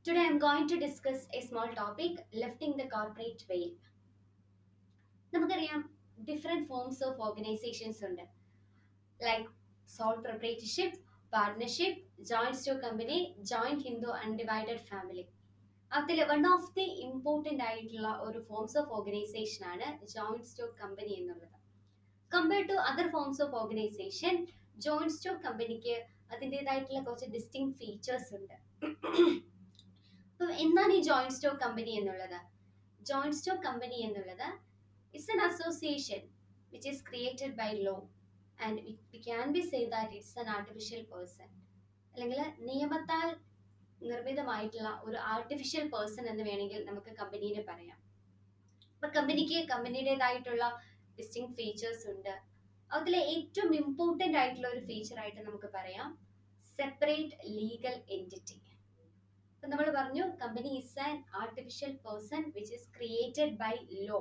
Today I'm going to discuss a small topic, lifting the corporate veil. നമുക്കറിയാം different forms of organizations ഉണ്ട് like sole proprietorship, partnership, joint stock company, joint Hindu undivided family. അതിൽ one of the important ആയിട്ടുള്ള ഒരു forms of organisation ആണ് joint stock company എന്നുള്ളത്. Compared to other forms of organisation, joint stock കമ്പനിക്ക് അതിൻ്റെതായിട്ടുള്ള കുറച്ച് distinct features ഉണ്ട്. അപ്പം എന്താണ് ഈ ജോയിന്റ് സ്റ്റോക്ക് കമ്പനി എന്നുള്ളത്? ജോയിന്റ് സ്റ്റോക്ക് കമ്പനി എന്നുള്ളത് it's an association which is created by law and we can be say that it's an artificial person. അല്ലെങ്കിൽ നിയമത്താൽ നിർമ്മിതമായിട്ടുള്ള ഒരു ആർട്ടിഫിഷ്യൽ പേഴ്സൺ എന്ന് വേണമെങ്കിൽ നമുക്ക് കമ്പനീനെ പറയാം. അപ്പൊ കമ്പനിക്ക് കമ്പനിയുടേതായിട്ടുള്ള ഡിസ്റ്റിങ് ഫീച്ചേഴ്സ് ഉണ്ട്. അതിലെ ഏറ്റവും ഇമ്പോർട്ടൻ്റ് ആയിട്ടുള്ള ഒരു ഫീച്ചർ ആയിട്ട് നമുക്ക് പറയാം സെപ്പറേറ്റ് ലീഗൽ എൻറ്റിറ്റി. അപ്പൊ നമ്മൾ പറഞ്ഞു company is an artificial person which is created by law.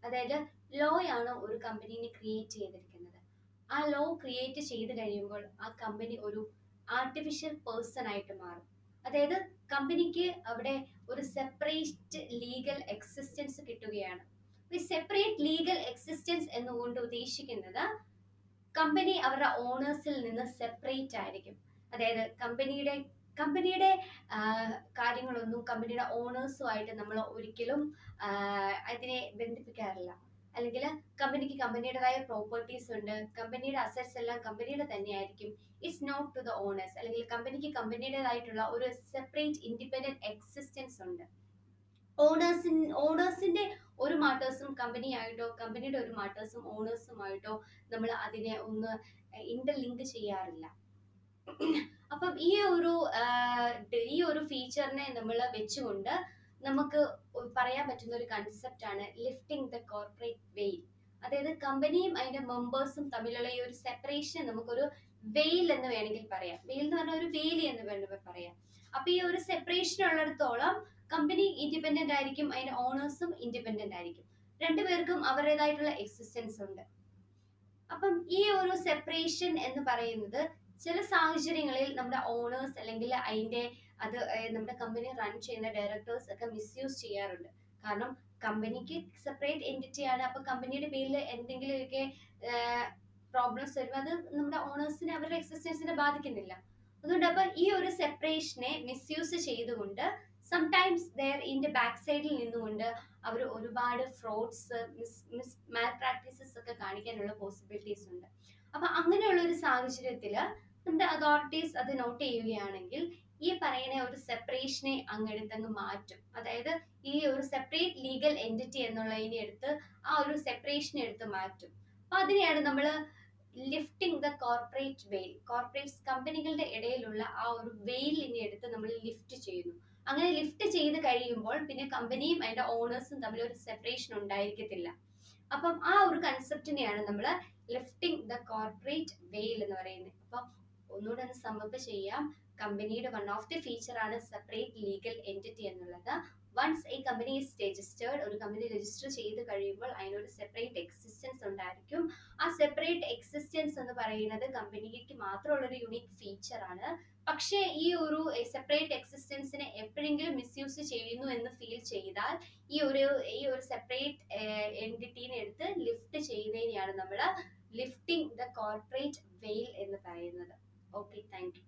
അതായത് ലോ ആണ് ഒരു കമ്പനീനെ ക്രിയേറ്റ് ചെയ്തിരിക്കുന്നത്. ആ ലോ ക്രിയേറ്റ് ചെയ്ത് കഴിയുമ്പോൾ ആ കമ്പനി ഒരു ആർട്ടിഫിഷ്യൽ പേഴ്സൺ ആയിട്ട് മാറും. അതായത് കമ്പനിക്ക് അവിടെ ഒരു സെപ്പറേറ്റ് ലീഗൽ എക്സിസ്റ്റൻസ് കിട്ടുകയാണ്. ഈ സെപ്പറേറ്റ് ലീഗൽ എക്സിസ്റ്റൻസ് എന്നുകൊണ്ട് ഉദ്ദേശിക്കുന്നത് കമ്പനി അവരുടെ ഓണേഴ്സിൽ നിന്ന് സെപ്പറേറ്റ് ആയിരിക്കും. അതായത് കമ്പനിയുടെ കാര്യങ്ങളൊന്നും കമ്പനിയുടെ ഓണേഴ്സുമായിട്ട് നമ്മൾ ഒരിക്കലും അതിനെ ബന്ധിപ്പിക്കാറില്ല. അല്ലെങ്കിൽ കമ്പനിക്ക് കമ്പനിയുടേതായ പ്രോപ്പർട്ടീസ് ഉണ്ട്, കമ്പനിയുടെ അസറ്റ്സ് എല്ലാം കമ്പനിയുടെ തന്നെയായിരിക്കും. It's not to the owners. അല്ലെങ്കിൽ കമ്പനിക്ക് കമ്പനിയുടേതായിട്ടുള്ള ഒരു സെപ്പറേറ്റ് ഇൻഡിപെൻഡന്റ് എക്സിസ്റ്റൻസ് ഉണ്ട്. ഓണേഴ്സിന്റെ ഒരു മാറ്റേഴ്സും കമ്പനിയായിട്ടോ കമ്പനിയുടെ ഒരു മാറ്റേഴ്സും ഓണേഴ്സുമായിട്ടോ നമ്മൾ അതിനെ ഒന്ന് ഇന്റർലിങ്ക് ചെയ്യാറില്ല. അപ്പം ഈ ഒരു ഫീച്ചറിനെ നമ്മൾ വെച്ചുകൊണ്ട് നമുക്ക് പറയാൻ പറ്റുന്ന ഒരു കൺസെപ്റ്റ് ആണ് ലിഫ്റ്റിംഗ് ദ കോർപ്പറേറ്റ് വെയിൽ. അതായത് കമ്പനിയും അതിന്റെ മെമ്പേഴ്സും തമ്മിലുള്ള ഈ ഒരു സെപ്പറേഷൻ നമുക്കൊരു വെയിൽ എന്ന് വേണമെങ്കിൽ പറയാം. വെയിൽ എന്ന് പറഞ്ഞാൽ ഒരു വേലി എന്ന് വേണമെങ്കിൽ പറയാം. അപ്പൊ ഈ ഒരു സെപ്പറേഷൻ ഉള്ളിടത്തോളം കമ്പനി ഇൻഡിപെൻഡന്റ് ആയിരിക്കും, അതിന്റെ ഓണേഴ്സും ഇൻഡിപെൻഡന്റ് ആയിരിക്കും. രണ്ടുപേർക്കും അവരുടേതായിട്ടുള്ള എക്സിസ്റ്റൻസ് ഉണ്ട്. അപ്പം ഈ ഒരു സെപ്പറേഷൻ എന്ന് പറയുന്നത് ചില സാഹചര്യങ്ങളിൽ നമ്മുടെ ഓണേഴ്സ് അല്ലെങ്കിൽ നമ്മുടെ കമ്പനി റൺ ചെയ്യുന്ന ഡയറക്ടേഴ്സ് ഒക്കെ മിസ്യൂസ് ചെയ്യാറുണ്ട്. കാരണം കമ്പനിക്ക് സെപ്പറേറ്റ് എൻറ്റിറ്റി ആണ്. അപ്പൊ കമ്പനിയുടെ പേരിൽ എന്തെങ്കിലുമൊക്കെ പ്രോബ്ലംസ് വരുമ്പോൾ അത് നമ്മുടെ ഓണേഴ്സിനെ അവരുടെ എക്സിസ്റ്റൻസിനെ ബാധിക്കുന്നില്ല. അതുകൊണ്ട് അപ്പൊ ഈ ഒരു സെപ്പറേഷനെ മിസ്യൂസ് ചെയ്തുകൊണ്ട് സംടൈംസ് ഇതിന്റെ ബാക്ക് സൈഡിൽ നിന്നുകൊണ്ട് അവർ ഒരുപാട് ഫ്രോഡ്സ്, മാൽ പ്രാക്ടീസസ് ഒക്കെ കാണിക്കാനുള്ള പോസിബിലിറ്റീസ് ഉണ്ട്. അപ്പൊ അങ്ങനെയുള്ള ഒരു സാഹചര്യത്തിൽ നമ്മുടെ അതോറിറ്റീസ് അത് നോട്ട് ചെയ്യുകയാണെങ്കിൽ ഈ പറയുന്ന ഒരു സെപ്പറേഷനെ അങ്ങ് മാറ്റും. അതായത് ഈ ഒരു സെപ്പറേറ്റ് ലീഗൽ എൻറ്റിറ്റി എന്നുള്ളതിനെ എടുത്ത് ആ ഒരു സെപ്പറേഷനെ എടുത്ത് മാറ്റും. അപ്പൊ അതിനെയാണ് നമ്മൾ ലിഫ്റ്റിംഗ് ദ കോർപ്പറേറ്റ് വെയിൽ. കോർപ്പറേറ്റ് കമ്പനികളുടെ ഇടയിലുള്ള ആ ഒരു വെയിലിനെ എടുത്ത് നമ്മൾ ലിഫ്റ്റ് ചെയ്യുന്നു. അങ്ങനെ ലിഫ്റ്റ് ചെയ്ത് കഴിയുമ്പോൾ പിന്നെ കമ്പനിയും അതിന്റെ ഓണേഴ്സും തമ്മിൽ ഒരു സെപ്പറേഷൻ ഉണ്ടായിരിക്കത്തില്ല. അപ്പം ആ ഒരു കൺസെപ്റ്റിനെയാണ് നമ്മൾ ലിഫ്റ്റിംഗ് ദ കോർപ്പറേറ്റ് വെയിൽ എന്ന് പറയുന്നത്. അപ്പൊ ഒന്നുകൂടെ ഒന്ന് സമ്മപ്പ് ചെയ്യാം. കമ്പനിയുടെ വൺ ഓഫ് ദി ഫീച്ചർ ആണ് സെപ്പറേറ്റ് ലീഗൽ എൻറ്റിറ്റി എന്നുള്ളത്. വൺസ് ഈ കമ്പനി ഈസ് രജിസ്റ്റേർഡ്, ഒരു കമ്പനി രജിസ്റ്റർ ചെയ്ത് കഴിയുമ്പോൾ അതിനൊരു സെപ്പറേറ്റ് എക്സിസ്റ്റൻസ് ഉണ്ടായിരിക്കും. ആ സെപ്പറേറ്റ് എക്സിസ്റ്റൻസ് എന്ന് പറയുന്നത് കമ്പനിക്ക് മാത്രമുള്ള ഒരു യുണീക് ഫീച്ചർ ആണ്. പക്ഷേ ഈ ഒരു സെപ്പറേറ്റ് എക്സിസ്റ്റൻസിനെ എപ്പോഴെങ്കിലും മിസ്യൂസ് ചെയ്യുന്നു എന്ന് ഫീൽ ചെയ്താൽ ഈ ഒരു സെപ്പറേറ്റ് എൻറ്റിറ്റീനെ എടുത്ത് ലിഫ്റ്റ് ചെയ്യുന്നതിനെയാണ് നമ്മൾ ലിഫ്റ്റിംഗ് ദ കോർപ്പറേറ്റ് വെയിൽ എന്ന് പറയുന്നത്. Okay, thank you.